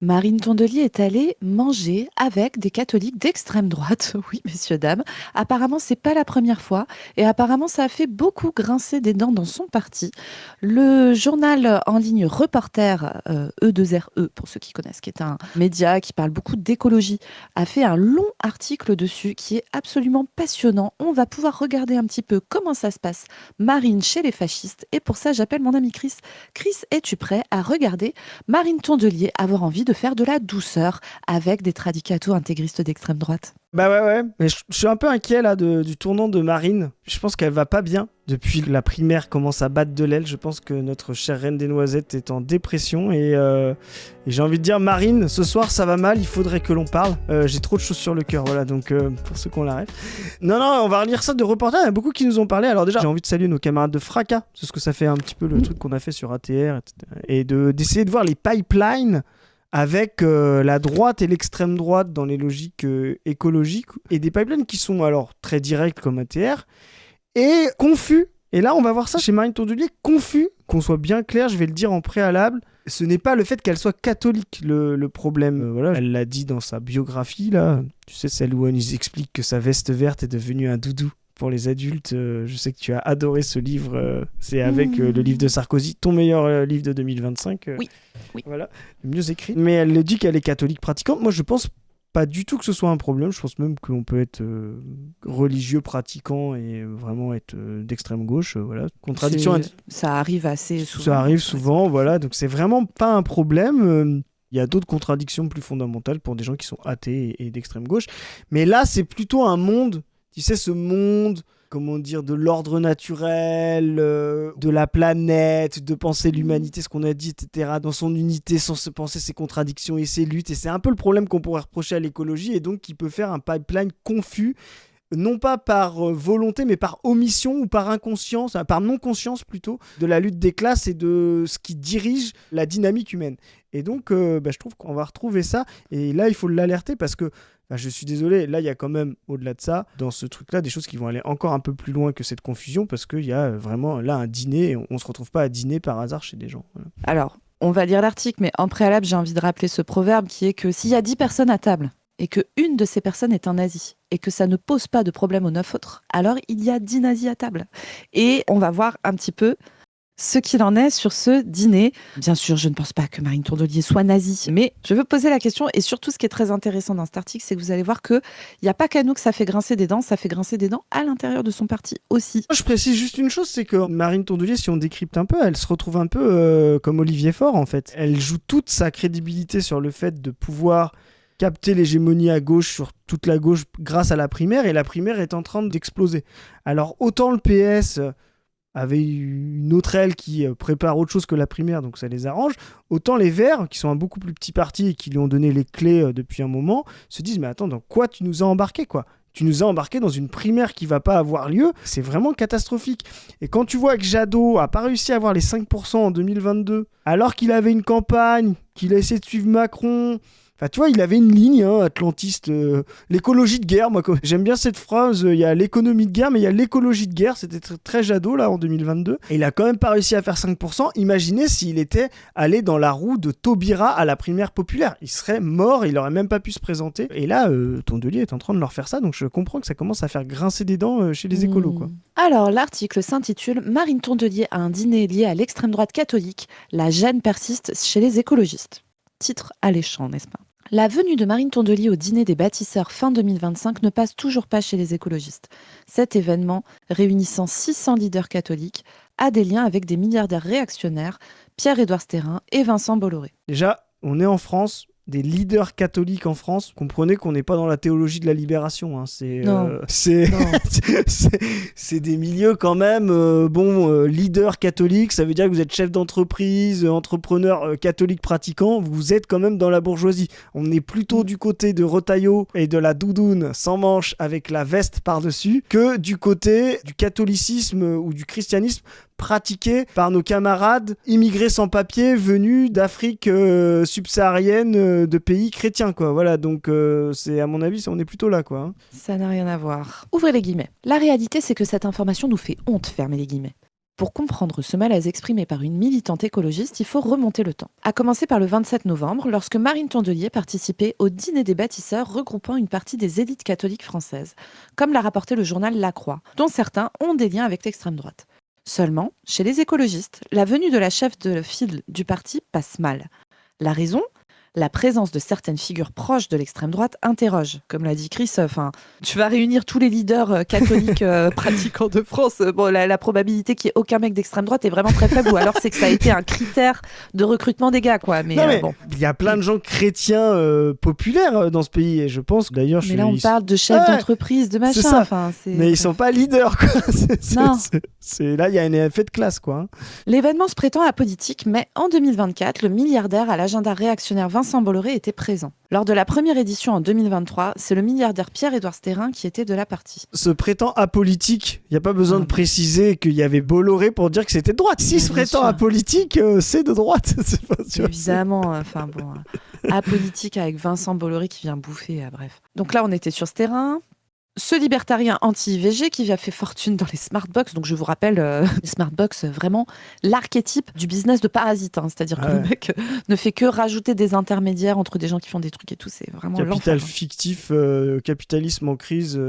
Marine Tondelier est allée manger avec des catholiques d'extrême droite. Oui, messieurs, dames. Apparemment, c'est pas la première fois. Et apparemment, ça a fait beaucoup grincer des dents dans son parti. Le journal en ligne Reporter, E2RE, pour ceux qui connaissent, qui est un média qui parle beaucoup d'écologie, a fait un long article dessus qui est absolument passionnant. On va pouvoir regarder un petit peu comment ça se passe, Marine, chez les fascistes. Et pour ça, j'appelle mon ami Chris. Chris, es-tu prêt à regarder Marine Tondelier avoir envie de faire de la douceur avec des tradicatos intégristes d'extrême droite? Bah ouais, mais je suis un peu inquiet là du tournant de Marine. Je pense qu'elle va pas bien. Depuis que la primaire commence à battre de l'aile, je pense que notre chère reine des noisettes est en dépression et j'ai envie de dire Marine, ce soir ça va mal, il faudrait que l'on parle. J'ai trop de choses sur le cœur, voilà, donc pour ceux qu'on l'arrête. Non, on va relire ça de reportage, il y a beaucoup qui nous ont parlé. Alors déjà, j'ai envie de saluer nos camarades de Fracas, c'est ce que ça fait un petit peu le truc qu'on a fait sur ATR, etc. Et d'essayer de voir les pipelines avec la droite et l'extrême droite dans les logiques écologiques, et des pipelines qui sont alors très directs comme ATR, et confus. Et là, on va voir ça chez Marine Tondelier, confus, qu'on soit bien clair, je vais le dire en préalable, ce n'est pas le fait qu'elle soit catholique le problème. Voilà, elle l'a dit dans sa biographie, là, tu sais, celle où elle nous explique que sa veste verte est devenue un doudou pour les adultes. Je sais que tu as adoré ce livre, c'est avec le livre de Sarkozy, ton meilleur livre de 2025. Oui. Voilà, le mieux écrit. Mais elle le dit qu'elle est catholique pratiquante. Moi, je pense pas du tout que ce soit un problème. Je pense même qu'on peut être religieux pratiquant et vraiment être d'extrême gauche. Voilà, contradiction. Ça arrive assez souvent. Ça arrive souvent, voilà. Donc c'est vraiment pas un problème. Il y a d'autres contradictions plus fondamentales pour des gens qui sont athées et d'extrême gauche. Mais là, c'est plutôt un monde, tu sais, ce monde, comment dire, de l'ordre naturel, de la planète, de penser l'humanité, ce qu'on a dit, etc., dans son unité, sans se penser ses contradictions et ses luttes. Et c'est un peu le problème qu'on pourrait reprocher à l'écologie, et donc qui peut faire un pipeline confus, non pas par volonté, mais par omission ou par inconscience, par non-conscience plutôt, de la lutte des classes et de ce qui dirige la dynamique humaine. Et donc, je trouve qu'on va retrouver ça. Et là, il faut l'alerter parce que, je suis désolé, là, il y a quand même, au-delà de ça, dans ce truc-là, des choses qui vont aller encore un peu plus loin que cette confusion, parce qu'il y a vraiment, là, un dîner, et on ne se retrouve pas à dîner par hasard chez des gens. Voilà. Alors, on va lire l'article, mais en préalable, j'ai envie de rappeler ce proverbe qui est que s'il y a 10 personnes à table, et qu'une de ces personnes est un nazi, et que ça ne pose pas de problème aux 9 autres, alors il y a 10 nazis à table. Et on va voir un petit peu ce qu'il en est sur ce dîner. Bien sûr, je ne pense pas que Marine Tondelier soit nazie, mais je veux poser la question, et surtout ce qui est très intéressant dans cet article, c'est que vous allez voir qu'il n'y a pas qu'à nous que ça fait grincer des dents, ça fait grincer des dents à l'intérieur de son parti aussi. Je précise juste une chose, c'est que Marine Tondelier, si on décrypte un peu, elle se retrouve un peu comme Olivier Faure, en fait. Elle joue toute sa crédibilité sur le fait de pouvoir capter l'hégémonie à gauche sur toute la gauche grâce à la primaire, et la primaire est en train d'exploser. Alors autant le PS avait une autre aile qui prépare autre chose que la primaire, donc ça les arrange, autant les Verts, qui sont un beaucoup plus petit parti et qui lui ont donné les clés depuis un moment, se disent mais attends, dans quoi tu nous as embarqué quoi ? Tu nous as embarqué dans une primaire qui va pas avoir lieu, c'est vraiment catastrophique. Et quand tu vois que Jadot a pas réussi à avoir les 5% en 2022, alors qu'il avait une campagne, qu'il a essayé de suivre Macron... Enfin, tu vois, il avait une ligne atlantiste, l'écologie de guerre. Moi, j'aime bien cette phrase, il y a l'économie de guerre, mais il y a l'écologie de guerre. C'était très Jadot, là, en 2022. Et il a quand même pas réussi à faire 5%. Imaginez s'il était allé dans la roue de Taubira à la primaire populaire. Il serait mort, il aurait même pas pu se présenter. Et là, Tondelier est en train de leur faire ça, donc je comprends que ça commence à faire grincer des dents chez les écolos, quoi. Alors, l'article s'intitule « Marine Tondelier à un dîner lié à l'extrême droite catholique. La gêne persiste chez les écologistes ». Titre alléchant, n'est-ce pas ? La venue de Marine Tondelier au dîner des bâtisseurs fin 2025 ne passe toujours pas chez les écologistes. Cet événement, réunissant 600 leaders catholiques, a des liens avec des milliardaires réactionnaires, Pierre-Édouard Stérin et Vincent Bolloré. Déjà, on est en France, des leaders catholiques en France, comprenez qu'on n'est pas dans la théologie de la libération. Hein. C'est des milieux quand même. Leader catholique, ça veut dire que vous êtes chef d'entreprise, entrepreneur catholique pratiquant, vous êtes quand même dans la bourgeoisie. On est plutôt du côté de Retailleau et de la doudoune sans manches avec la veste par-dessus que du côté du catholicisme ou du christianisme pratiqué par nos camarades immigrés sans papier venus d'Afrique subsaharienne, de pays chrétiens, quoi. Voilà, donc c'est à mon avis, on est plutôt là, quoi. Hein. Ça n'a rien à voir. Ouvrez les guillemets. La réalité, c'est que cette information nous fait honte, fermez les guillemets. Pour comprendre ce malaise exprimé par une militante écologiste, il faut remonter le temps. À commencer par le 27 novembre, lorsque Marine Tondelier participait au dîner des bâtisseurs regroupant une partie des élites catholiques françaises, comme l'a rapporté le journal La Croix, dont certains ont des liens avec l'extrême droite. Seulement, chez les écologistes, la venue de la chef de file du parti passe mal. La raison ? La présence de certaines figures proches de l'extrême droite interroge. Comme l'a dit Chris, tu vas réunir tous les leaders catholiques pratiquants de France. Bon, la probabilité qu'il n'y ait aucun mec d'extrême droite est vraiment très faible. Ou alors c'est que ça a été un critère de recrutement des gars, quoi. Mais bon. Il y a plein de gens chrétiens populaires dans ce pays. Et je pense d'ailleurs... Mais là, on parle de chefs d'entreprise, de machin. C'est ça. Enfin, mais ils ne sont pas leaders, quoi. Non. Là, il y a un effet de classe, quoi. L'événement se prétend apolitique, mais en 2024, le milliardaire à l'agenda réactionnaire Vincent Bolloré était présent. Lors de la première édition en 2023, c'est le milliardaire Pierre-Édouard Stérin qui était de la partie. Se prétend apolitique, il n'y a pas besoin de préciser qu'il y avait Bolloré pour dire que c'était de droite. Si se prétend apolitique, c'est de droite. C'est pas sûr. Évidemment, apolitique avec Vincent Bolloré qui vient bouffer, bref. Donc là, on était sur Stérin. Ce libertarien anti-IVG qui a fait fortune dans les smartbox. Donc je vous rappelle, les smartbox, vraiment l'archétype du business de parasite. C'est-à-dire que le mec ne fait que rajouter des intermédiaires entre des gens qui font des trucs et tout. C'est vraiment capital l'enfer. Fictif, capitalisme en crise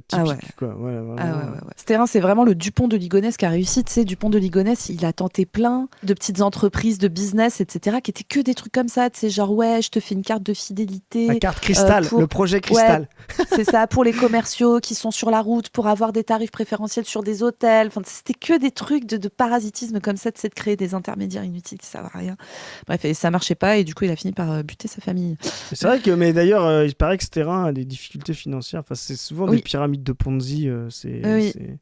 typique. Quoi. Ouais, vraiment. Stérin, c'est vraiment le Dupont de Ligonnès qui a réussi. Tu sais, Dupont de Ligonnès, il a tenté plein de petites entreprises, de business, etc. qui étaient que des trucs comme ça. Tu sais, genre, je te fais une carte de fidélité. La carte cristal, le projet cristal. Ouais, c'est ça, pour les commerciaux qui sont sur la route pour avoir des tarifs préférentiels sur des hôtels. Enfin, c'était que des trucs de parasitisme comme ça, de créer des intermédiaires inutiles qui servent à rien. Bref, et ça marchait pas et du coup, il a fini par buter sa famille. C'est vrai que, mais d'ailleurs, il paraît que ce terrain a des difficultés financières. Enfin, c'est souvent des pyramides de Ponzi.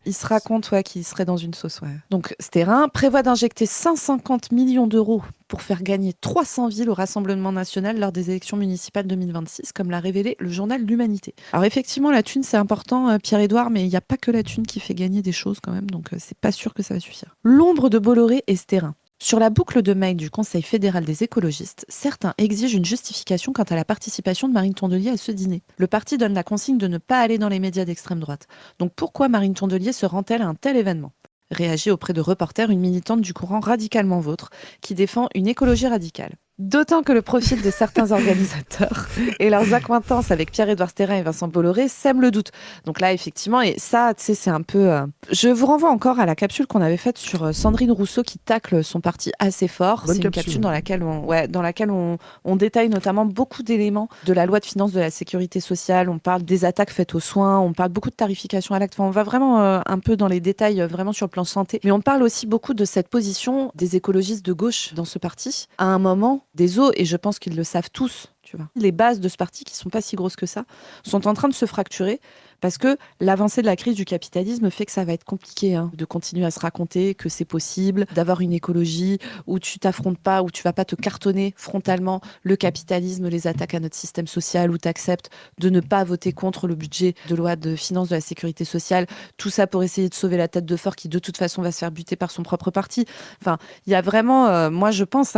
Il se raconte qu'il serait dans une sauce. Donc, Stérin prévoit d'injecter 150 millions d'euros pour faire gagner 300 villes au Rassemblement national lors des élections municipales 2026, comme l'a révélé le journal L'Humanité. Alors effectivement, la thune, c'est important, Pierre-Édouard, mais il n'y a pas que la thune qui fait gagner des choses quand même, donc c'est pas sûr que ça va suffire. L'ombre de Bolloré et Stérin. Sur la boucle de mail du Conseil fédéral des écologistes, certains exigent une justification quant à la participation de Marine Tondelier à ce dîner. Le parti donne la consigne de ne pas aller dans les médias d'extrême droite. Donc pourquoi Marine Tondelier se rend-elle à un tel événement ? Réagit auprès de Reporters une militante du courant Radicalement Vôtre qui défend une écologie radicale. D'autant que le profil de certains organisateurs et leurs accointances avec Pierre-Édouard Stérin et Vincent Bolloré sèment le doute. Donc là, effectivement, et ça, tu sais, c'est un peu... Je vous renvoie encore à la capsule qu'on avait faite sur Sandrine Rousseau qui tacle son parti assez fort. C'est une capsule dans laquelle on détaille notamment beaucoup d'éléments de la loi de finances de la sécurité sociale. On parle des attaques faites aux soins, on parle beaucoup de tarification à l'acte. Enfin, on va vraiment un peu dans les détails, vraiment sur le plan santé. Mais on parle aussi beaucoup de cette position des écologistes de gauche dans ce parti. À un moment, des os, et je pense qu'ils le savent tous, tu vois. Les bases de ce parti, qui sont pas si grosses que ça, sont en train de se fracturer parce que l'avancée de la crise du capitalisme fait que ça va être compliqué de continuer à se raconter que c'est possible d'avoir une écologie où tu t'affrontes pas, où tu vas pas te cartonner frontalement le capitalisme, les attaques à notre système social, où tu acceptes de ne pas voter contre le budget de loi de finances de la sécurité sociale, tout ça pour essayer de sauver la tête de Fort qui de toute façon va se faire buter par son propre parti. Enfin, il y a vraiment, moi je pense,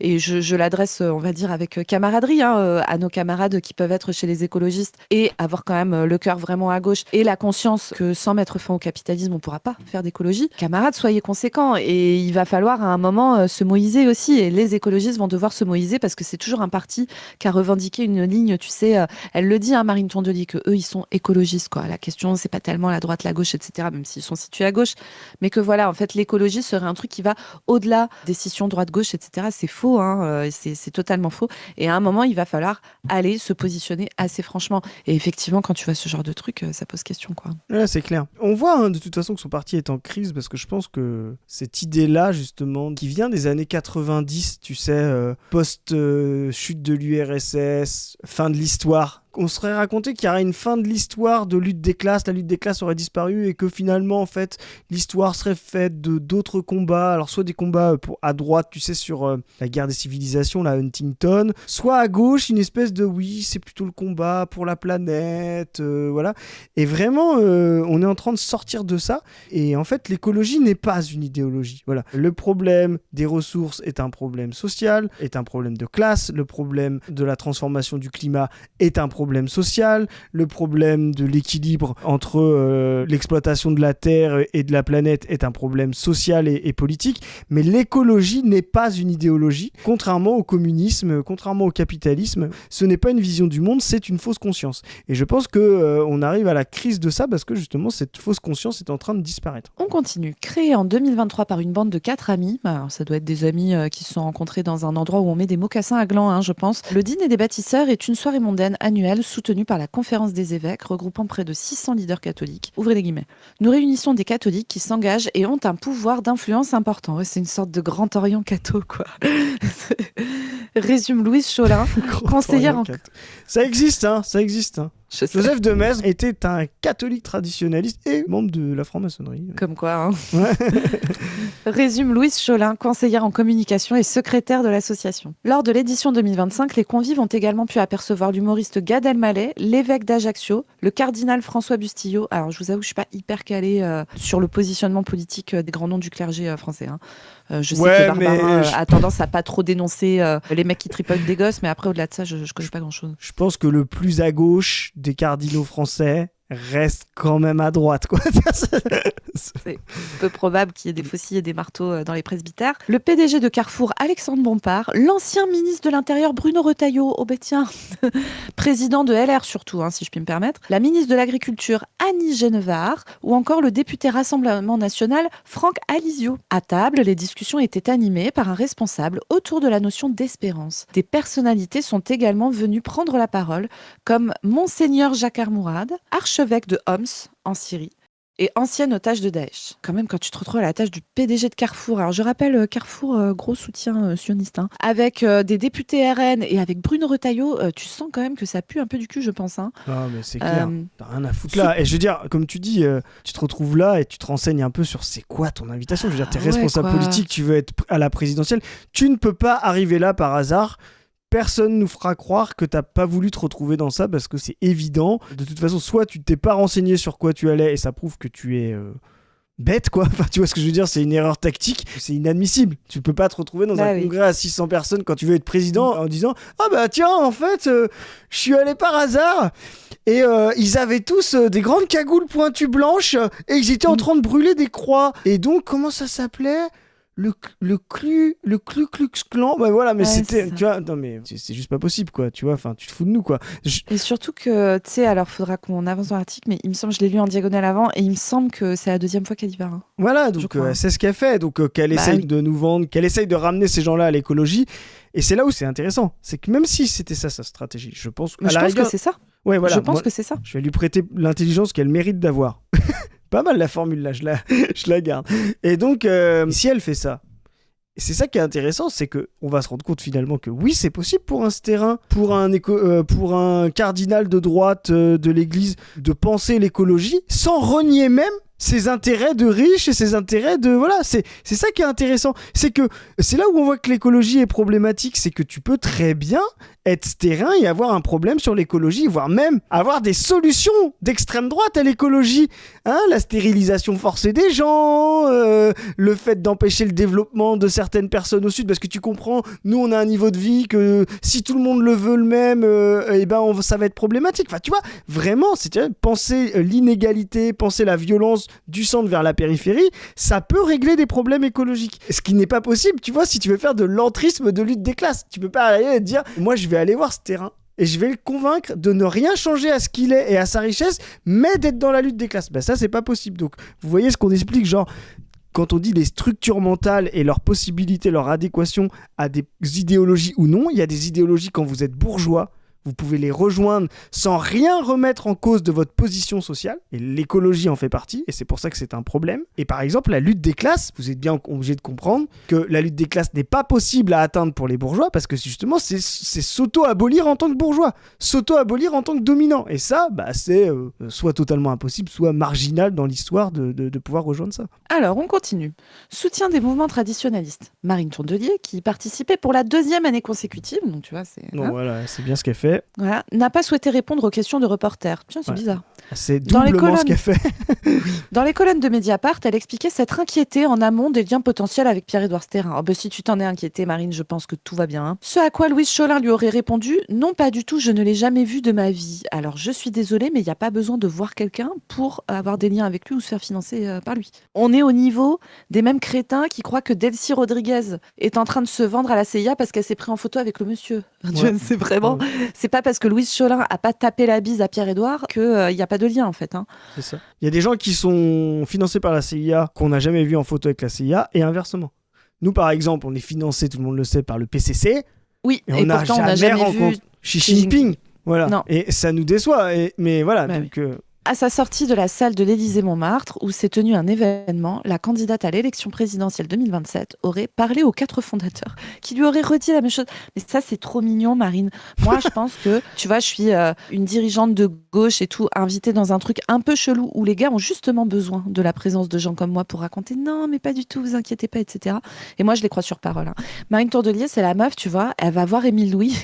et je l'adresse, on va dire, avec camaraderie à nos camarades qui peuvent être chez les écologistes et avoir quand même le cœur vraiment à gauche et la conscience que sans mettre fin au capitalisme, on ne pourra pas faire d'écologie. Camarades, soyez conséquents et il va falloir à un moment se moïser aussi et les écologistes vont devoir se moïser parce que c'est toujours un parti qui a revendiqué une ligne, tu sais, elle le dit, Marine Tondelier, que eux ils sont écologistes, quoi. La question, c'est pas tellement la droite, la gauche, etc., même s'ils sont situés à gauche, mais que voilà, en fait, l'écologie serait un truc qui va au-delà des scissions droite-gauche, etc. C'est faux, c'est totalement faux. Et à un moment, il va falloir aller se positionner assez franchement. Et effectivement, quand tu vois ce genre de truc, ça pose question, quoi. Ouais, c'est clair. On voit de toute façon que son parti est en crise parce que je pense que cette idée-là, justement, qui vient des années 90, tu sais, post-chute de l'URSS, fin de l'histoire, on serait raconté qu'il y aurait une fin de l'histoire de lutte des classes, la lutte des classes aurait disparu et que finalement, en fait, l'histoire serait faite de d'autres combats, alors soit des combats à droite, tu sais, sur la guerre des civilisations, la Huntington, soit à gauche, une espèce de oui, c'est plutôt le combat pour la planète, voilà. Et vraiment, on est en train de sortir de ça et en fait, l'écologie n'est pas une idéologie, voilà. Le problème des ressources est un problème social, est un problème de classe, le problème de la transformation du climat est un problème problème social, le problème de l'équilibre entre l'exploitation de la Terre et de la planète est un problème social et politique, mais l'écologie n'est pas une idéologie. Contrairement au communisme, contrairement au capitalisme, ce n'est pas une vision du monde, c'est une fausse conscience. Et je pense qu'on arrive à la crise de ça parce que justement cette fausse conscience est en train de disparaître. On continue. Créé en 2023 par une bande de 4 amis, alors ça doit être des amis qui se sont rencontrés dans un endroit où on met des mocassins à gland, je pense. Le Dîner des bâtisseurs est une soirée mondaine annuelle soutenue par la Conférence des évêques, regroupant près de 600 leaders catholiques. Ouvrez les guillemets. Nous réunissons des catholiques qui s'engagent et ont un pouvoir d'influence important. Ouais, c'est une sorte de Grand Orient catho, quoi. Résume Louise Cholin, conseillère en... Ça existe, ça existe. Joseph de Maistre était un catholique traditionnaliste et membre de la franc-maçonnerie. Comme quoi, Ouais. Résume Louise Cholin, conseillère en communication et secrétaire de l'association. Lors de l'édition 2025, les convives ont également pu apercevoir l'humoriste Gad Elmaleh, l'évêque d'Ajaccio, le cardinal François Bustillo. Alors, je vous avoue, je suis pas hyper calée sur le positionnement politique des grands noms du clergé français. Je sais que Barbarin a tendance à pas trop dénoncer les mecs qui tripotent des gosses, mais après, au-delà de ça, je connais pas grand-chose. Je pense que le plus à gauche des cardinaux français reste quand même à droite, quoi. C'est peu probable qu'il y ait des faucilles et des marteaux dans les presbytères. Le PDG de Carrefour, Alexandre Bompard, l'ancien ministre de l'Intérieur, Bruno Retailleau, président de LR surtout, si je puis me permettre, la ministre de l'Agriculture, Annie Genevard, ou encore le député Rassemblement National, Franck Alizio. À table, les discussions étaient animées par un responsable autour de la notion d'espérance. Des personnalités sont également venues prendre la parole, comme Monseigneur Jacques Armourad, archevêque de Homs, en Syrie, et ancien otage de Daesh. Quand même, quand tu te retrouves à la tâche du PDG de Carrefour, alors je rappelle, Carrefour, gros soutien sioniste, avec des députés RN et avec Bruno Retailleau, tu sens quand même que ça pue un peu du cul, je pense. Non, mais c'est clair, t'as rien à foutre là. Et je veux dire, comme tu dis, tu te retrouves là et tu te renseignes un peu sur c'est quoi ton invitation. Je veux dire, t'es responsable politique, tu veux être à la présidentielle, tu ne peux pas arriver là par hasard. Personne nous fera croire que t'as pas voulu te retrouver dans ça parce que c'est évident. De toute façon, soit tu t'es pas renseigné sur quoi tu allais et ça prouve que tu es bête, quoi. Enfin, tu vois ce que je veux dire, c'est une erreur tactique. C'est inadmissible. Tu peux pas te retrouver dans un congrès à 600 personnes quand tu veux être président en disant « Ah bah tiens, en fait, je suis allé par hasard et ils avaient tous des grandes cagoules pointues blanches et ils étaient en train de brûler des croix. Et donc, comment ça s'appelait ? Le Ku Klux Klan, bah voilà, mais c'était, tu vois, non mais c'est juste pas possible, quoi, tu vois, enfin, tu te fous de nous, quoi. Et surtout que, tu sais, alors faudra qu'on avance dans l'article, mais il me semble, je l'ai lu en diagonale avant, et il me semble que c'est la deuxième fois qu'elle y va. Voilà, donc c'est ce qu'elle fait, donc qu'elle essaye de nous vendre, qu'elle essaye de ramener ces gens-là à l'écologie, et c'est là où c'est intéressant, c'est que même si c'était ça sa stratégie, je pense que c'est ça. Ouais, voilà, je pense que c'est ça. Je vais lui prêter l'intelligence qu'elle mérite d'avoir. Pas mal la formule là, je la garde. Et donc, si elle fait ça, c'est ça qui est intéressant, c'est qu'on va se rendre compte finalement que oui, c'est possible pour un stérin, pour un cardinal de droite de l'Église, de penser l'écologie sans renier même ses intérêts de riches et ses intérêts de... Voilà, c'est ça qui est intéressant. C'est là où on voit que l'écologie est problématique, c'est que tu peux très bien être stérin et avoir un problème sur l'écologie, voire même avoir des solutions d'extrême droite à l'écologie. La stérilisation forcée des gens, le fait d'empêcher le développement de certaines personnes au sud, parce que tu comprends, nous on a un niveau de vie que si tout le monde le veut le même, ça va être problématique. Enfin, tu vois, vraiment, penser l'inégalité, penser la violence du centre vers la périphérie, ça peut régler des problèmes écologiques. Ce qui n'est pas possible, tu vois, si tu veux faire de l'entrisme de lutte des classes. Tu peux pas arriver et te dire, moi je vais aller voir ce terrain et je vais le convaincre de ne rien changer à ce qu'il est et à sa richesse, mais d'être dans la lutte des classes. Ça, c'est pas possible. Donc, vous voyez ce qu'on explique, genre... Quand on dit les structures mentales et leur possibilité, leur adéquation à des idéologies ou non, il y a des idéologies quand vous êtes bourgeois, vous pouvez les rejoindre sans rien remettre en cause de votre position sociale. Et l'écologie en fait partie, et c'est pour ça que c'est un problème. Et par exemple, la lutte des classes, vous êtes bien obligé de comprendre que la lutte des classes n'est pas possible à atteindre pour les bourgeois, parce que justement, c'est s'auto-abolir en tant que bourgeois, s'auto-abolir en tant que dominant. Et ça, c'est soit totalement impossible, soit marginal dans l'histoire de pouvoir rejoindre ça. Alors, on continue. Soutien des mouvements traditionnalistes. Marine Tourdelier, qui participait pour la 2e année consécutive, donc tu vois, c'est... Non, voilà, c'est bien ce qu'elle fait. fait. Voilà, n'a pas souhaité répondre aux questions de reporters. Tiens, c'est bizarre. C'est Dans les doublement ce colonnes- qu'elle fait. Dans les colonnes de Mediapart, elle expliquait s'être inquiétée en amont des liens potentiels avec Pierre-Édouard Sterrin. Oh, si tu t'en es inquiétée, Marine, je pense que tout va bien. Hein. Ce à quoi Louise Cholin lui aurait répondu « Non, pas du tout, je ne l'ai jamais vu de ma vie. Alors, je suis désolée, mais il n'y a pas besoin de voir quelqu'un pour avoir des liens avec lui ou se faire financer par lui. » On est au niveau des mêmes crétins qui croient que Delcy Rodriguez est en train de se vendre à la CIA parce qu'elle s'est prise en photo avec le monsieur. Ouais. C'est vraiment... C'est pas parce que Louise Cholin a pas tapé la bise à Pierre-Édouard qu'il n'y a pas de lien, en fait. Hein. C'est ça. Il y a des gens qui sont financés par la CIA qu'on n'a jamais vu en photo avec la CIA et inversement. Nous, par exemple, on est financé, tout le monde le sait, par le PCC. Oui, Et on n'a pourtant, on n'a jamais jamais vu... rencontré Xi Jinping. Voilà. Non. Et ça nous déçoit. Mais voilà. Bah donc, À sa sortie de la salle de l'Élysée-Montmartre, où s'est tenu un événement, la candidate à l'élection présidentielle 2027 aurait parlé aux 4 fondateurs, qui lui auraient redit la même chose. Mais ça, c'est trop mignon, Marine. Moi, je pense que, tu vois, je suis une dirigeante de gauche et tout, invitée dans un truc un peu chelou, où les gars ont justement besoin de la présence de gens comme moi pour raconter « Non, mais pas du tout, vous inquiétez pas, etc. » Et moi, je les crois sur parole. Hein. Marine Tourdelier, c'est la meuf, tu vois, elle va voir Émile Louis,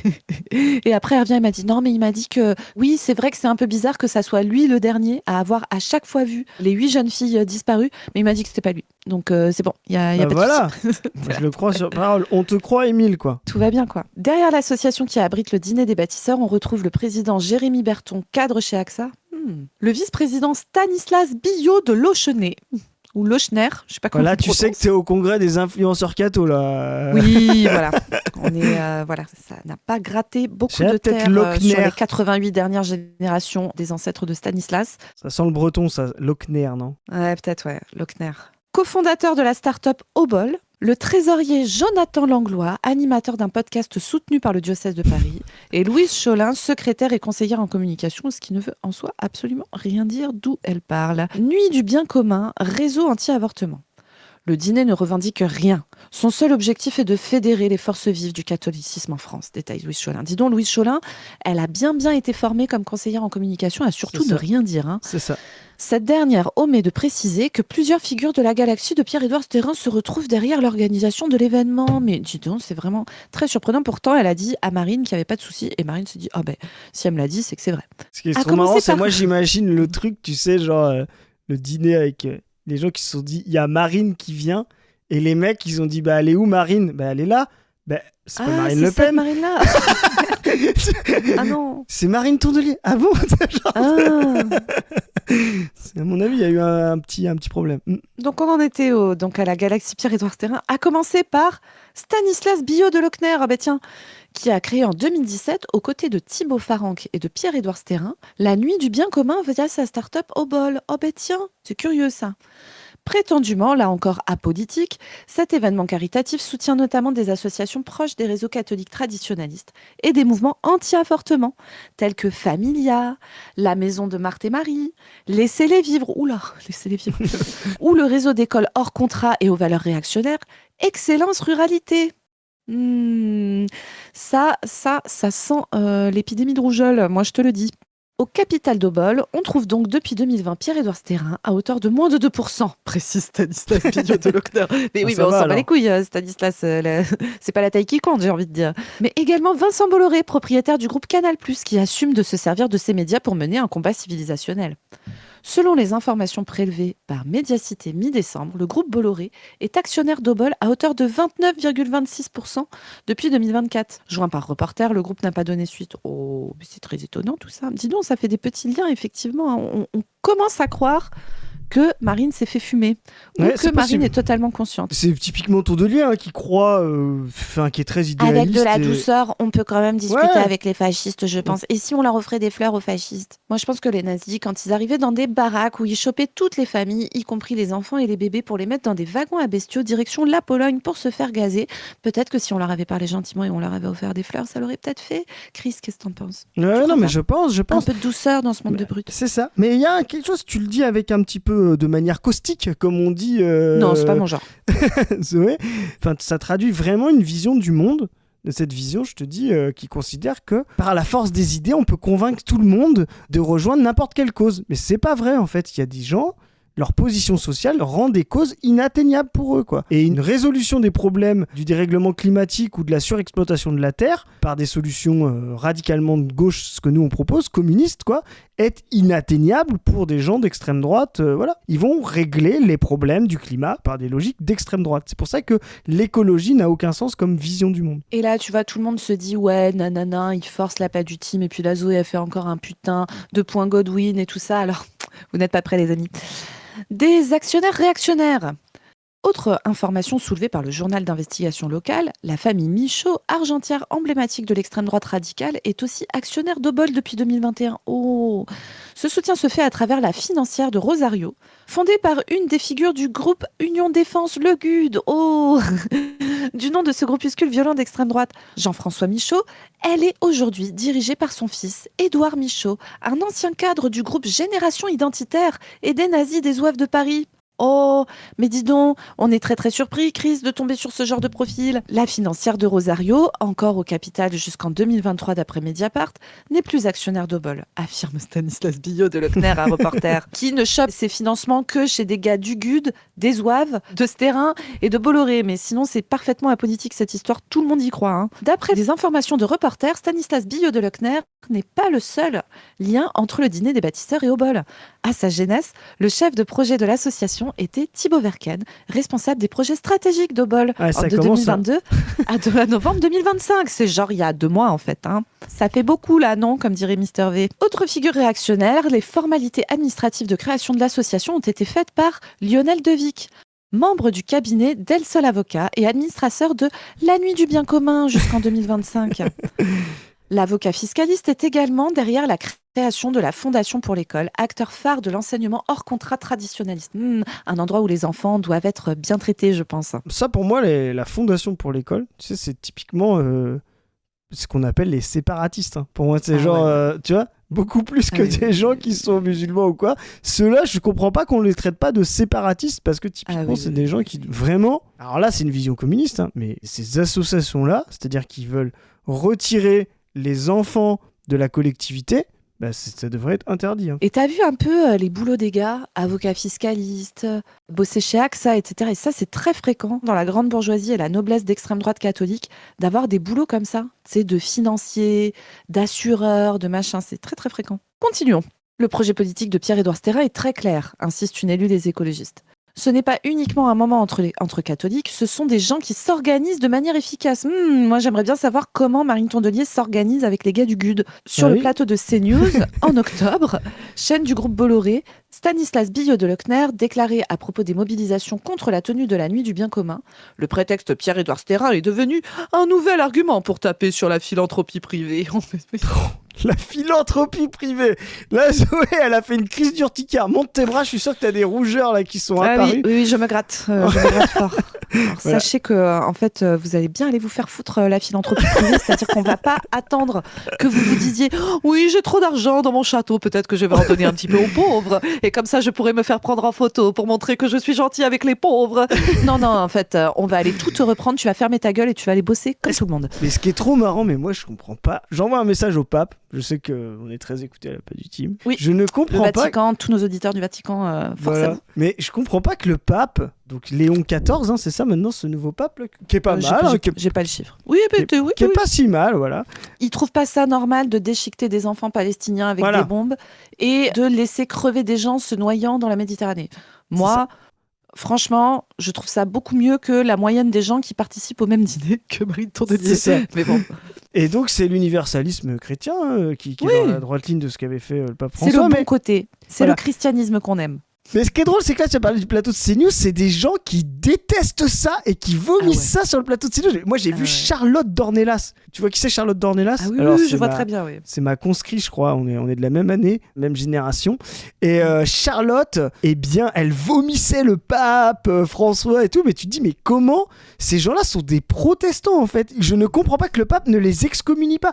et après, elle revient, elle m'a dit « Non, mais il m'a dit que, oui, c'est vrai que c'est un peu bizarre que ça soit lui le dernier à avoir à chaque fois vu les 8 jeunes filles disparues, mais il m'a dit que c'était pas lui. Donc c'est bon, il y a pas voilà. de souci. Moi, je le crois sur parole. On te croit, Émile, quoi. Tout va bien, quoi. Derrière l'association qui abrite le dîner des bâtisseurs, on retrouve le président Jérémy Berton, cadre chez AXA. Le vice-président Stanislas Billot de Lochenet. Ou Lochner, je sais pas comment Là, on tu sais que prononce. t'es au congrès des influenceurs cathos, là. Oui, voilà. On est, voilà, ça n'a pas gratté beaucoup C'est de peut-être terre Lochner. sur les 88 dernières générations des ancêtres de Stanislas. Ça sent le breton, ça. Lochner, non? Ouais, peut-être, ouais, Lochner. Cofondateur de la start-up Obol, le trésorier Jonathan Langlois, animateur d'un podcast soutenu par le diocèse de Paris, et Louise Cholin, secrétaire et conseillère en communication, ce qui ne veut en soi absolument rien dire d'où elle parle. Nuit du bien commun, réseau anti-avortement. Le dîner ne revendique rien. Son seul objectif est de fédérer les forces vives du catholicisme en France, détaille Louise Cholin. Dis donc, Louise Cholin, elle a bien été formée comme conseillère en communication à surtout C'est ne ça. rien dire. Hein. C'est ça. Cette dernière omet de préciser que plusieurs figures de la galaxie de Pierre-Édouard Sterrin se retrouvent derrière l'organisation de l'événement. Mais dis donc, c'est vraiment très surprenant. Pourtant, elle a dit à Marine qu'il n'y avait pas de souci. Et Marine se dit, oh ben, si elle me l'a dit, c'est que c'est vrai. Ce qui est À trop marrant, commencer c'est par- moi, j'imagine le truc, tu sais, genre le dîner avec les gens qui se sont dit, il y a Marine qui vient. Et les mecs, ils ont dit, bah, elle est où Marine? Bah, elle est là. Bah, c'est pas Marine Le c'est cette Pen. Marine-là. Ah non. C'est Marine Tourdelier. Ah bon? Genre, Ah. à mon avis, il y a eu un petit problème. Donc on en était donc à la galaxie Pierre-Édouard Sterrin, à commencer par Stanislas Billot de Lochner, ah ben tiens, qui a créé en 2017, aux côtés de Thibaut Farranc et de Pierre-Édouard Sterrin, la Nuit du bien commun via sa start-up Obol. Oh ben tiens, c'est curieux ça. Prétendument, là encore apolitique, cet événement caritatif soutient notamment des associations proches des réseaux catholiques traditionnalistes et des mouvements anti-avortement, tels que Familia, la Maison de Marthe et Marie, Laissez-les vivre, oula, Laissez-les vivre, ou le réseau d'écoles hors contrat et aux valeurs réactionnaires, Excellence Ruralité. Ça sent l'épidémie de rougeole, moi je te le dis. Au capital d'Obol, on trouve donc depuis 2020 Pierre-Édouard Sterrin à hauteur de moins de 2%, précise Stanislas Billot de Lochner. Mais oui, ça mais on va, s'en bat alors. les couilles, Stanislas. C'est pas la taille qui compte, j'ai envie de dire. Mais également Vincent Bolloré, propriétaire du groupe Canal+, qui assume de se servir de ses médias pour mener un combat civilisationnel. Selon les informations prélevées par Médiacité mi-décembre, le groupe Bolloré est actionnaire d'Obol à hauteur de 29,26% depuis 2024. Joint par Reporter, le groupe n'a pas donné suite. Oh, mais c'est très étonnant tout ça. Dis donc, ça fait des petits liens, effectivement. On commence à croire que Marine s'est fait fumer. Ou Ouais, que c'est Marine possible. est totalement consciente. C'est typiquement Tourdelier qui croit, qui est très idéaliste. Avec de la et- douceur, on peut quand même discuter Ouais. avec les fascistes, je pense. Et si on leur offrait des fleurs aux fascistes? Moi, je pense que les nazis, quand ils arrivaient dans des baraques où ils chopaient toutes les familles, y compris les enfants et les bébés, pour les mettre dans des wagons à bestiaux, direction la Pologne pour se faire gazer, peut-être que si on leur avait parlé gentiment et on leur avait offert des fleurs, ça l'aurait peut-être fait. Chris, qu'est-ce que t'en penses? Ouais, crois non, mais pas je pense. Un peu de douceur dans ce monde Mais- de brut. C'est ça. Mais il y a quelque chose, tu le dis avec un petit peu de manière caustique, comme on dit. Non, c'est pas mon genre. Ouais. Enfin, ça traduit vraiment une vision du monde. De cette vision, je te dis, qui considère que par la force des idées, on peut convaincre tout le monde de rejoindre n'importe quelle cause. Mais c'est pas vrai, en fait. Il y a des gens, leur position sociale rend des causes inatteignables pour eux, quoi. Et une résolution des problèmes du dérèglement climatique ou de la surexploitation de la Terre par des solutions radicalement de gauche, ce que nous on propose, communistes, quoi, est inatteignable pour des gens d'extrême droite. Voilà. Ils vont régler les problèmes du climat par des logiques d'extrême droite. C'est pour ça que l'écologie n'a aucun sens comme vision du monde. Et là, tu vois, tout le monde se dit, ouais, nanana, il force la patte du team, et puis la Zoé a fait encore un putain de point Godwin et tout ça. Alors, vous n'êtes pas prêts, les amis. Des actionnaires réactionnaires. Autre information soulevée par le journal d'investigation local, la famille Michaud, argentière emblématique de l'extrême droite radicale, est aussi actionnaire d'Obol depuis 2021. Oh. Ce soutien se fait à travers la financière de Rosario, fondée par une des figures du groupe Union Défense Le GUD. Oh. Du nom de ce groupuscule violent d'extrême droite, Jean-François Michaud, elle est aujourd'hui dirigée par son fils, Édouard Michaud, un ancien cadre du groupe Génération Identitaire et des nazis des Zouaves de Paris. Oh, mais dis donc, on est très très surpris, Chris, de tomber sur ce genre de profil. La financière de Rosario, encore au capital jusqu'en 2023 d'après Mediapart, n'est plus actionnaire d'Obol, affirme Stanislas Billot de Lecner à Reporter, qui ne chope ses financements que chez des gars du GUD, des Zouaves, de Stérin et de Bolloré. Mais sinon, c'est parfaitement apolitique cette histoire, tout le monde y croit. Hein. D'après des informations de Reporter, Stanislas Billot de Lecner n'est pas le seul lien entre le dîner des bâtisseurs et Obol. À sa jeunesse, le chef de projet de l'association était Thibaut Verken, responsable des projets stratégiques d'Obol de 2022 à novembre 2025. C'est genre il y a 2 mois en fait. Hein. Ça fait beaucoup là, non, comme dirait Mister V. Autre figure réactionnaire, les formalités administratives de création de l'association ont été faites par Lionel Devic, membre du cabinet d'El Sol Avocat et administrateur de La Nuit du Bien Commun jusqu'en 2025. L'avocat fiscaliste est également derrière la création de la Fondation pour l'école, acteur phare de l'enseignement hors contrat traditionnaliste. Un endroit où les enfants doivent être bien traités, je pense. Ça, pour moi, la Fondation pour l'école, tu sais, c'est typiquement ce qu'on appelle les séparatistes. Hein. Pour moi, c'est tu vois, beaucoup plus que des gens qui sont musulmans ou quoi. Ceux-là, je comprends pas qu'on les traite pas de séparatistes parce que typiquement, c'est des gens qui vraiment... Alors là, c'est une vision communiste, hein, mais ces associations-là, c'est-à-dire qu'ils veulent retirer les enfants de la collectivité, ça devrait être interdit. Hein. Et t'as vu un peu les boulots des gars, avocats fiscalistes, bosser chez AXA, etc. Et ça, c'est très fréquent dans la grande bourgeoisie et la noblesse d'extrême droite catholique d'avoir des boulots comme ça. C'est de financiers, d'assureurs, de machin. C'est très très fréquent. Continuons. Le projet politique de Pierre-Édouard Stérin est très clair, insiste une élue des écologistes. Ce n'est pas uniquement un moment entre catholiques, ce sont des gens qui s'organisent de manière efficace. Moi, j'aimerais bien savoir comment Marine Tondelier s'organise avec les gars du GUD. Sur le plateau de CNews, en octobre, chaîne du groupe Bolloré, Stanislas Billot de Lecner déclarait à propos des mobilisations contre la tenue de la Nuit du Bien Commun, le prétexte Pierre-Édouard Stérin est devenu un nouvel argument pour taper sur la philanthropie privée. La philanthropie privée. Là, Zoé, elle a fait une crise d'urticaire. Monte tes bras, je suis sûr que t'as des rougeurs là qui sont apparues. Oui, je me gratte. Je me gratte fort. Alors, voilà. Sachez que, en fait, vous allez bien aller vous faire foutre la philanthropie privée, c'est-à-dire qu'on va pas attendre que vous vous disiez « Oui, j'ai trop d'argent dans mon château, peut-être que je vais en donner un petit peu aux pauvres, et comme ça, je pourrais me faire prendre en photo pour montrer que je suis gentil avec les pauvres. » Non, en fait, on va aller tout te reprendre, tu vas fermer ta gueule et tu vas aller bosser comme tout le monde. Mais ce qui est trop marrant, mais moi, je comprends pas. J'envoie un message au pape. Je sais qu'on est très écouté à la Paix du Team. Oui, je ne comprends le Vatican, tous nos auditeurs du Vatican, forcément. Voilà. Mais je comprends pas que le pape, donc Léon XIV, hein, c'est ça maintenant ce nouveau pape, là, qui est pas mal. J'ai pas le chiffre. Oui, qui est pas si mal, voilà. Il trouve pas ça normal de déchiqueter des enfants palestiniens avec des bombes et de laisser crever des gens se noyant dans la Méditerranée. Moi, franchement, je trouve ça beaucoup mieux que la moyenne des gens qui participent au même dîner que Marine Tondelier. C'est ça. Mais bon. Et donc, c'est l'universalisme chrétien qui est dans la droite ligne de ce qu'avait fait le pape François. C'est le bon côté. C'est le christianisme qu'on aime. Mais ce qui est drôle, c'est que là, tu as parlé du plateau de CNews, c'est des gens qui détestent ça et qui vomissent ça sur le plateau de CNews. Moi, j'ai vu Charlotte Dornelas. Tu vois qui c'est Charlotte Dornelas? Ah oui, alors, oui, je vois très bien, oui. C'est ma conscrite, je crois. On est de la même année, même génération. Et Charlotte, eh bien, elle vomissait le pape, François et tout. Mais tu te dis, mais comment ces gens-là sont des protestants, en fait? Je ne comprends pas que le pape ne les excommunie pas.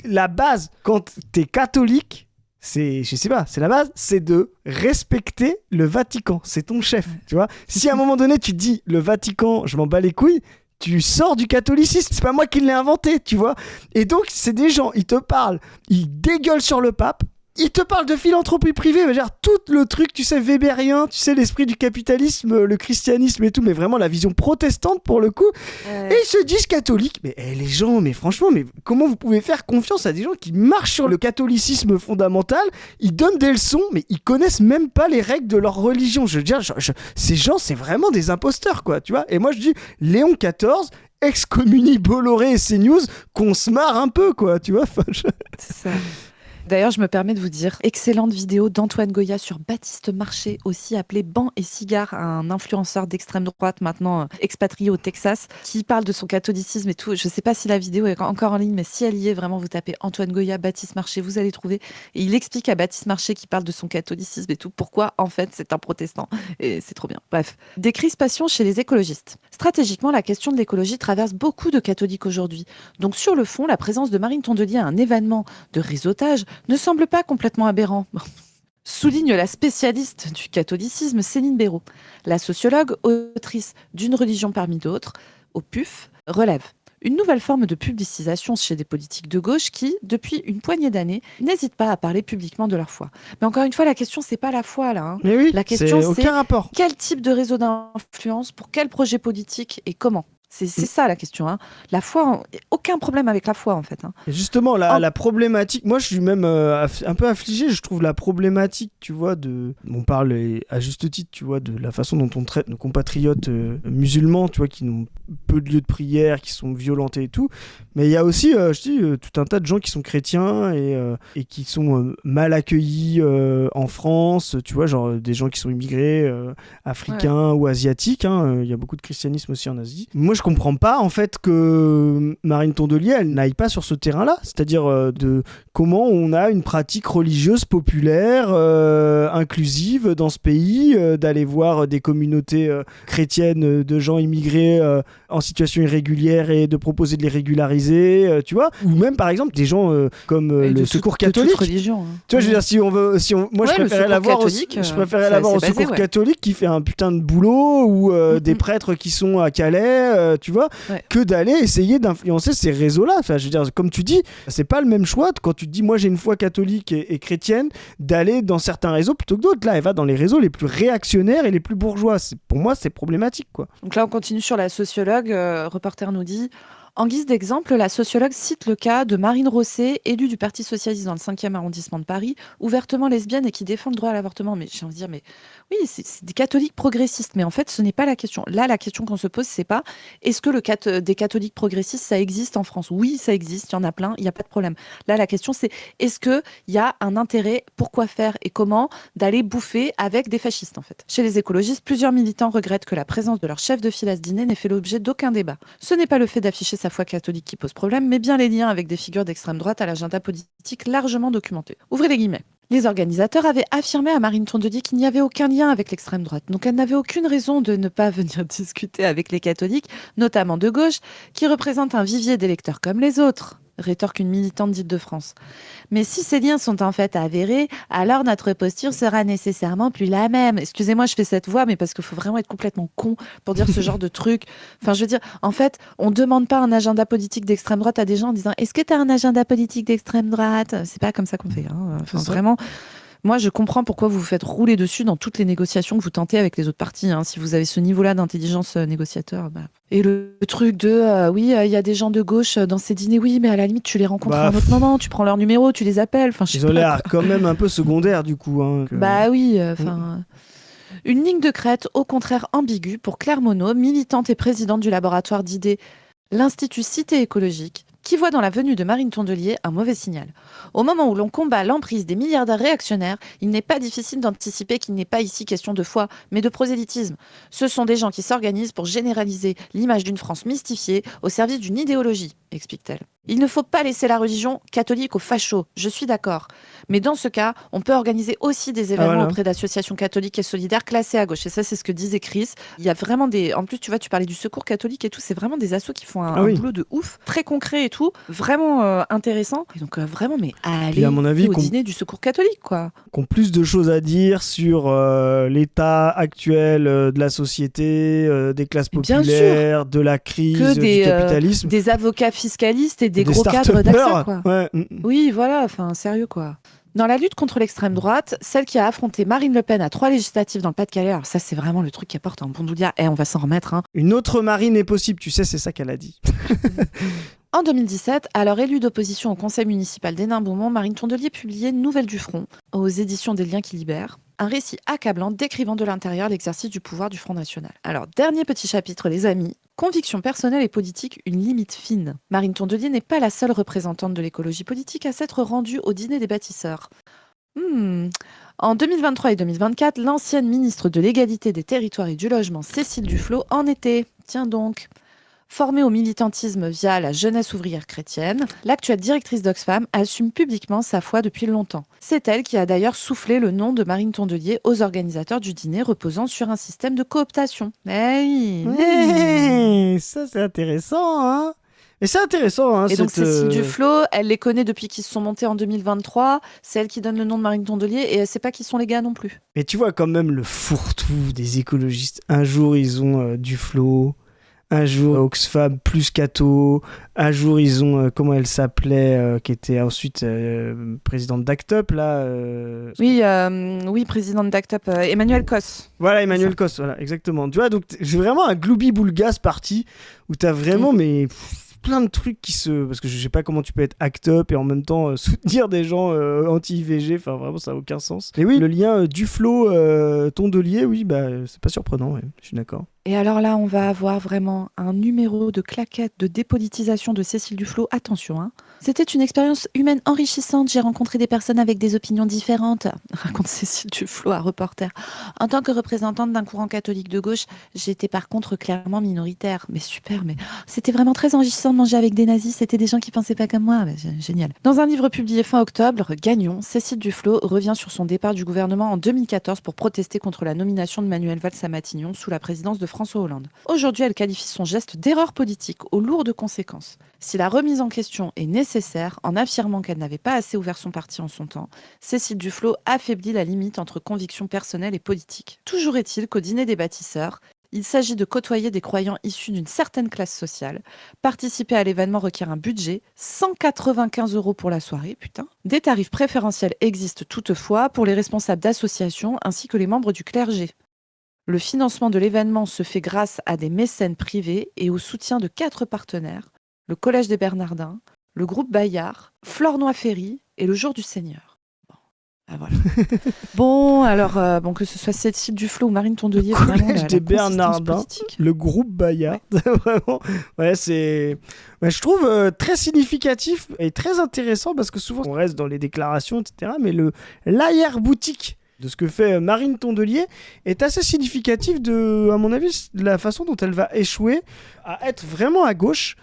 La base, quand t'es catholique, c'est la base, c'est de respecter le Vatican. C'est ton chef, tu vois. Si à un moment donné, tu te dis, le Vatican, je m'en bats les couilles, tu sors du catholicisme. C'est pas moi qui l'ai inventé, tu vois. Et donc, c'est des gens, ils te parlent, ils dégueulent sur le pape, il te parle de philanthropie privée, mais genre tout le truc, tu sais, weberien, tu sais, l'esprit du capitalisme, le christianisme et tout, mais vraiment la vision protestante pour le coup. Et ils se disent catholiques. Mais les gens, mais franchement, mais comment vous pouvez faire confiance à des gens qui marchent sur le catholicisme fondamental? Ils donnent des leçons, mais ils connaissent même pas les règles de leur religion. Je veux dire, ces gens, c'est vraiment des imposteurs, quoi, tu vois. Et moi, je dis, Léon XIV excommunie Bolloré et CNews, qu'on se marre un peu, quoi, tu vois. C'est ça. D'ailleurs, je me permets de vous dire, excellente vidéo d'Antoine Goya sur Baptiste Marché, aussi appelé Ban et Cigare, un influenceur d'extrême droite maintenant expatrié au Texas, qui parle de son catholicisme et tout. Je ne sais pas si la vidéo est encore en ligne, mais si elle y est, vraiment, vous tapez Antoine Goya, Baptiste Marché, vous allez trouver. Et il explique à Baptiste Marché qui parle de son catholicisme et tout, pourquoi en fait c'est un protestant. Et c'est trop bien. Bref, des crispations chez les écologistes. Stratégiquement, la question de l'écologie traverse beaucoup de catholiques aujourd'hui. Donc sur le fond, la présence de Marine Tondelier à un événement de réseautage ne semble pas complètement aberrant. Souligne la spécialiste du catholicisme Céline Béraud. La sociologue, autrice d'Une religion parmi d'autres, au PUF, relève une nouvelle forme de publicisation chez des politiques de gauche qui, depuis une poignée d'années, n'hésitent pas à parler publiquement de leur foi. Mais encore une fois, la question, c'est pas la foi, là. Hein. Mais oui, la question, c'est aucun rapport. Quel type de réseau d'influence, pour quel projet politique et comment. C'est ça la question. Hein. La foi, aucun problème avec la foi en fait. Hein. Et justement, la problématique, moi je suis même un peu affligé, je trouve la problématique, tu vois, on parle à juste titre, tu vois, de la façon dont on traite nos compatriotes musulmans, tu vois, qui n'ont peu de lieux de prière, qui sont violentés et tout. Mais il y a aussi, je dis, tout un tas de gens qui sont chrétiens et qui sont mal accueillis en France, tu vois, genre des gens qui sont immigrés, africains ou asiatiques. Il y a beaucoup de christianisme aussi en Asie. Moi, je comprends pas en fait que Marine Tondelier elle n'aille pas sur ce terrain-là, c'est-à-dire de comment on a une pratique religieuse populaire inclusive dans ce pays, d'aller voir des communautés chrétiennes de gens immigrés en situation irrégulière et de proposer de les régulariser, tu vois, ou même par exemple des gens comme le Secours catholique. Religion, hein. Tu vois, je veux dire, moi je préférais l'avoir au Secours catholique qui fait un putain de boulot ou des prêtres qui sont à Calais. Tu vois, que d'aller essayer d'influencer ces réseaux-là. Enfin, je veux dire, comme tu dis, c'est pas le même choix quand tu te dis, moi j'ai une foi catholique et chrétienne, d'aller dans certains réseaux plutôt que d'autres. Là, elle va dans les réseaux les plus réactionnaires et les plus bourgeois. Pour moi, c'est problématique, quoi. Donc là, on continue sur la sociologue. Reporter nous dit... En guise d'exemple, la sociologue cite le cas de Marine Rosset, élue du Parti socialiste dans le 5e arrondissement de Paris, ouvertement lesbienne et qui défend le droit à l'avortement. Mais j'ai envie de dire, mais oui, c'est des catholiques progressistes. Mais en fait, ce n'est pas la question. Là, la question qu'on se pose, c'est pas est-ce que des catholiques progressistes, ça existe en France? Oui, ça existe, il y en a plein, il n'y a pas de problème. Là, la question, c'est est-ce qu'il y a un intérêt, pourquoi faire et comment, d'aller bouffer avec des fascistes, en fait. Chez les écologistes, plusieurs militants regrettent que la présence de leur chef de file à ce dîner n'ait fait l'objet d'aucun débat. Ce n'est pas le fait d'afficher sa foi catholique qui pose problème, mais bien les liens avec des figures d'extrême droite à l'agenda politique largement documenté. Ouvrez les guillemets. Les organisateurs avaient affirmé à Marine Tondelier qu'il n'y avait aucun lien avec l'extrême droite, donc elle n'avait aucune raison de ne pas venir discuter avec les catholiques, notamment de gauche, qui représentent un vivier d'électeurs comme les autres. Rétorque une militante d'Île-de-France. Mais si ces liens sont en fait avérés, alors notre posture sera nécessairement plus la même. Excusez-moi, je fais cette voix, mais parce qu'il faut vraiment être complètement con pour dire ce genre de truc. Enfin, je veux dire, en fait, on ne demande pas un agenda politique d'extrême droite à des gens en disant « Est-ce que tu as un agenda politique d'extrême droite ?» C'est pas comme ça qu'on fait. Hein. Enfin, vraiment... Moi, je comprends pourquoi vous vous faites rouler dessus dans toutes les négociations que vous tentez avec les autres partis. Hein. Si vous avez ce niveau-là d'intelligence négociateur. Bah. Et le truc de oui, il y a des gens de gauche dans ces dîners, oui, mais à la limite, tu les rencontres à un autre moment, tu prends leur numéro, tu les appelles. Enfin, ils ont l'air quand même un peu secondaires du coup. Hein, que... Bah oui, enfin. Une ligne de crête, au contraire ambiguë, pour Claire Monod, militante et présidente du laboratoire d'idées, l'Institut Cité écologique, qui voit dans la venue de Marine Tondelier un mauvais signal. Au moment où l'on combat l'emprise des milliardaires réactionnaires, il n'est pas difficile d'anticiper qu'il n'est pas ici question de foi, mais de prosélytisme. Ce sont des gens qui s'organisent pour généraliser l'image d'une France mystifiée au service d'une idéologie, explique-t-elle. Il ne faut pas laisser la religion catholique aux fachos, je suis d'accord. Mais dans ce cas, on peut organiser aussi des événements auprès d'associations catholiques et solidaires classées à gauche. Et ça, c'est ce que disait Chris. Il y a vraiment des... En plus, tu vois, tu parlais du Secours catholique et tout. C'est vraiment des assos qui font un boulot de ouf, très concret et tout. Vraiment intéressant. Et donc, vraiment, mais allez au dîner du Secours catholique, quoi. Qu'on plus de choses à dire sur l'état actuel de la société, des classes populaires, de la crise, du capitalisme. Des avocats fiscalistes et des gros cadres d'AXA, quoi. Ouais. Oui, voilà, enfin, sérieux, quoi. Dans la lutte contre l'extrême droite, celle qui a affronté Marine Le Pen à 3 législatives dans le Pas-de-Calais, alors ça c'est vraiment le truc qui apporte un bon douillat, et on va s'en remettre. Hein. Une autre Marine est possible, tu sais, c'est ça qu'elle a dit. En 2017, alors élue d'opposition au conseil municipal d'Hénin-Beaumont, Marine Tondelier publiait Nouvelles du Front, aux éditions des Liens qui libèrent, un récit accablant décrivant de l'intérieur l'exercice du pouvoir du Front National. Alors, dernier petit chapitre, les amis. Conviction personnelle et politique, une limite fine. Marine Tondelier n'est pas la seule représentante de l'écologie politique à s'être rendue au dîner des bâtisseurs. En 2023 et 2024, l'ancienne ministre de l'Égalité des Territoires et du Logement, Cécile Duflot, en était. Tiens donc. Formée au militantisme via la jeunesse ouvrière chrétienne, l'actuelle directrice d'Oxfam assume publiquement sa foi depuis longtemps. C'est elle qui a d'ailleurs soufflé le nom de Marine Tondelier aux organisateurs du dîner reposant sur un système de cooptation. Ça c'est intéressant, hein. Et c'est intéressant, hein. Et donc Cécile Duflot, elle les connaît depuis qu'ils se sont montés en 2023. C'est elle qui donne le nom de Marine Tondelier et elle sait pas qui sont les gars non plus. Mais tu vois quand même le fourre-tout des écologistes. Un jour ils ont Duflot. Un jour, Oxfam plus Cato. Un jour, ils ont, comment elle s'appelait, qui était ensuite présidente d'Act Up, là. Oui, présidente d'Act Up, Emmanuel Cos. Voilà, Emmanuel Cos, voilà, exactement. Tu vois, donc j'ai vraiment un gloubi-boulgas parti où t'as vraiment, plein de trucs qui se... Parce que je sais pas comment tu peux être Act Up et en même temps soutenir des gens anti-IVG, enfin vraiment ça n'a aucun sens. Mais oui, le lien Duflot-Tondelier, oui, bah c'est pas surprenant, ouais, je suis d'accord. Et alors là, on va avoir vraiment un numéro de claquette de dépolitisation de Cécile Duflot. Attention, hein. C'était une expérience humaine enrichissante. J'ai rencontré des personnes avec des opinions différentes, raconte Cécile Duflot à Reporter. En tant que représentante d'un courant catholique de gauche, j'étais par contre clairement minoritaire. Mais super, mais c'était vraiment très enrichissant de manger avec des nazis. C'était des gens qui pensaient pas comme moi. Génial. Dans un livre publié fin octobre, Gagnons, Cécile Duflot revient sur son départ du gouvernement en 2014 pour protester contre la nomination de Manuel Valls à Matignon sous la présidence de François Hollande. Aujourd'hui, elle qualifie son geste d'erreur politique aux lourdes conséquences. Si la remise en question est nécessaire, en affirmant qu'elle n'avait pas assez ouvert son parti en son temps, Cécile Duflot affaiblit la limite entre conviction personnelle et politique. Toujours est-il qu'au dîner des bâtisseurs, il s'agit de côtoyer des croyants issus d'une certaine classe sociale. Participer à l'événement requiert un budget, 195 € pour la soirée, putain. Des tarifs préférentiels existent toutefois pour les responsables d'associations ainsi que les membres du clergé. Le financement de l'événement se fait grâce à des mécènes privés et au soutien de 4 partenaires, le Collège des Bernardins, le groupe Bayard, Flornoy-Ferry et le Jour du Seigneur. Voilà. Que ce soit Cécile Duflot ou Marine Tondelier, le Collège des Bernardins, le groupe Bayard, vraiment, je trouve très significatif et très intéressant parce que souvent on reste dans les déclarations, etc. Mais l'arrière-boutique de ce que fait Marine Tondelier est assez significatif à mon avis, de la façon dont elle va échouer à être vraiment à gauche.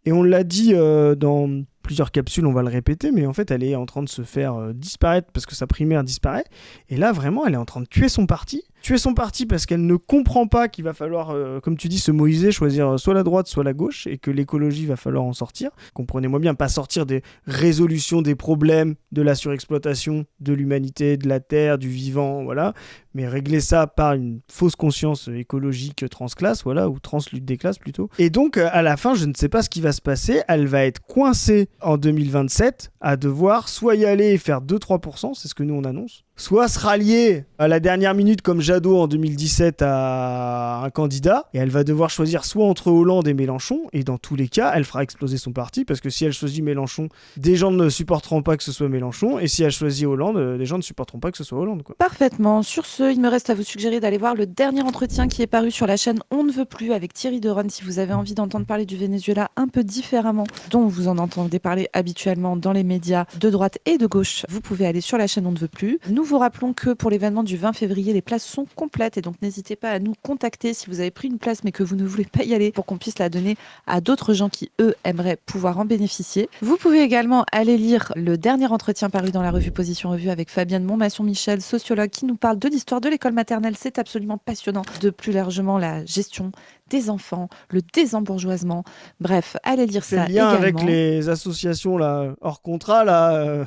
Et on l'a dit dans plusieurs capsules, on va le répéter, mais en fait, elle est en train de se faire disparaître parce que sa primaire disparaît. Et là, vraiment, elle est en train de tuer son parti. Tuer son parti parce qu'elle ne comprend pas qu'il va falloir, comme tu dis, se moïser, choisir soit la droite, soit la gauche, et que l'écologie va falloir en sortir. Comprenez-moi bien, pas sortir des résolutions des problèmes de la surexploitation de l'humanité, de la terre, du vivant, voilà, mais régler ça par une fausse conscience écologique transclasse, voilà, ou translutte des classes plutôt. Et donc, à la fin, je ne sais pas ce qui va se passer, elle va être coincée en 2027 à devoir soit y aller et faire 2-3%, c'est ce que nous on annonce, soit se rallier à la dernière minute comme Jadot en 2017 à un candidat, et elle va devoir choisir soit entre Hollande et Mélenchon, et dans tous les cas, elle fera exploser son parti, parce que si elle choisit Mélenchon, des gens ne supporteront pas que ce soit Mélenchon, et si elle choisit Hollande, des gens ne supporteront pas que ce soit Hollande, quoi. Parfaitement. Sur ce, il me reste à vous suggérer d'aller voir le dernier entretien qui est paru sur la chaîne On ne veut plus avec Thierry Deronne, si vous avez envie d'entendre parler du Venezuela un peu différemment, dont vous en entendez parler habituellement dans les médias de droite et de gauche. Vous pouvez aller sur la chaîne On ne veut plus. Nous vous rappelons que pour l'événement du 20 février, les places sont complètes et donc n'hésitez pas à nous contacter si vous avez pris une place mais que vous ne voulez pas y aller pour qu'on puisse la donner à d'autres gens qui, eux, aimeraient pouvoir en bénéficier. Vous pouvez également aller lire le dernier entretien paru dans la revue Position Revue avec Fabienne Montmasson-Michel, sociologue, qui nous parle de l'histoire de l'école maternelle. C'est absolument passionnant. De plus largement, la gestion des enfants, le désembourgeoisement. Bref, allez lire ça également. C'est le lien également. avec les associations là, hors contrat, là.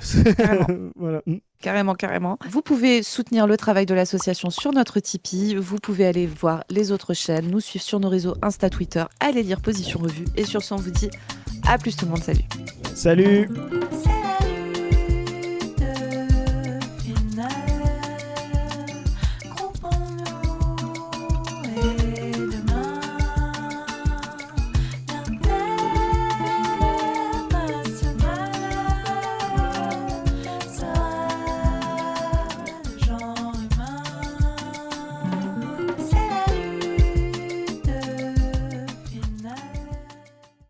Voilà. Carrément. Vous pouvez soutenir le travail de l'association sur notre Tipeee. Vous pouvez aller voir les autres chaînes, nous suivre sur nos réseaux Insta, Twitter. Allez lire Position Revue. Et sur ce, on vous dit à plus tout le monde. Salut. Salut.